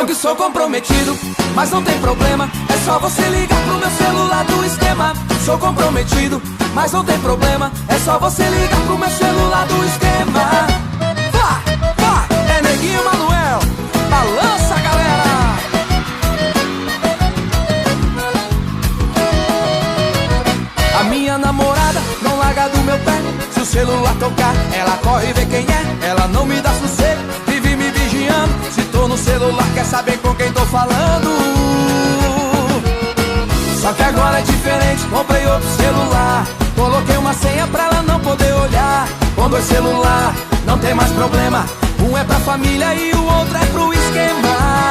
Eu que sou comprometido, mas não tem problema, é só você ligar pro meu celular do esquema. Sou comprometido, mas não tem problema, é só você ligar pro meu celular do esquema. Vá, é Neguinho Manuel, balança, galera. A minha namorada não larga do meu pé. Se o celular tocar, ela corre e vê quem é. Ela não me dá sossego, vive me vigiando. Se tô no celular, quer saber com quem tô falando. Só que agora é diferente, comprei outro celular. Coloquei uma senha pra ela não poder olhar. Com dois celular, não tem mais problema. Um é pra família e o outro é pro esquema.